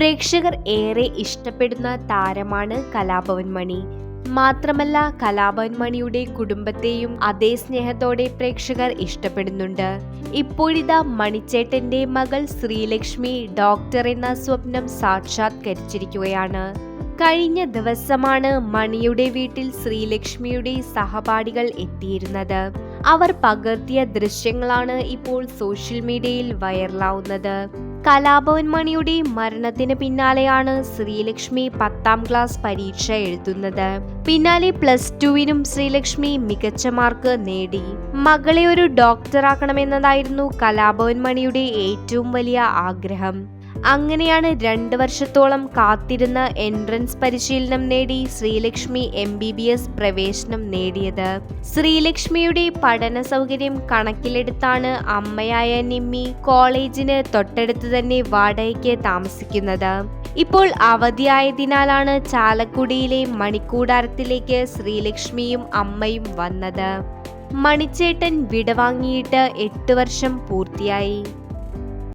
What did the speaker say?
പ്രേക്ഷകർ ഏറെ ഇഷ്ടപ്പെടുന്ന താരമാണ് കലാഭവൻ മണി. മാത്രമല്ല, കലാഭവൻ മണിയുടെ കുടുംബത്തെയും അതേ സ്നേഹത്തോടെ പ്രേക്ഷകർ ഇഷ്ടപ്പെടുന്നുണ്ട്. ഇപ്പോഴിതാ മണിച്ചേട്ടന്റെ മകൾ ശ്രീലക്ഷ്മി ഡോക്ടർ എന്ന സ്വപ്നം സാക്ഷാത്കരിച്ചിരിക്കുകയാണ്. കഴിഞ്ഞ ദിവസമാണ് മണിയുടെ വീട്ടിൽ ശ്രീലക്ഷ്മിയുടെ സഹപാഠികൾ എത്തിയിരുന്നത്. അവർ പകർത്തിയ ദൃശ്യങ്ങളാണ് ഇപ്പോൾ സോഷ്യൽ മീഡിയയിൽ വൈറലാവുന്നത്. കലാഭവൻ മണിയുടെ മരണത്തിന് പിന്നാലെയാണ് ശ്രീലക്ഷ്മി 10ാം ക്ലാസ് പരീക്ഷ എഴുതുന്നത്. പിന്നാലെ +2-വിനും ശ്രീലക്ഷ്മി മികച്ച മാർക്ക് നേടി. മകളെ ഒരു ഡോക്ടറാക്കണമെന്നതായിരുന്നു കലാഭവൻ മണിയുടെ ഏറ്റവും വലിയ ആഗ്രഹം. അങ്ങനെയാണ് 2 വർഷത്തോളം കാത്തിരുന്ന എൻട്രൻസ് പരിശീലനം നേടി ശ്രീലക്ഷ്മി MBBS പ്രവേശനം നേടിയത്. ശ്രീലക്ഷ്മിയുടെ പഠന സൗകര്യം കണക്കിലെടുത്താണ് അമ്മയായ നിമ്മി കോളേജിന് തൊട്ടടുത്ത് തന്നെ വാടകയ്ക്ക് താമസിക്കുന്നത്. ഇപ്പോൾ അവധിയായതിനാലാണ് ചാലക്കുടിയിലെ മണിക്കൂടാരത്തിലേക്ക് ശ്രീലക്ഷ്മിയും അമ്മയും വന്നത്. മണിച്ചേട്ടൻ വിടവാങ്ങിയിട്ട് 8 വർഷം പൂർത്തിയായി.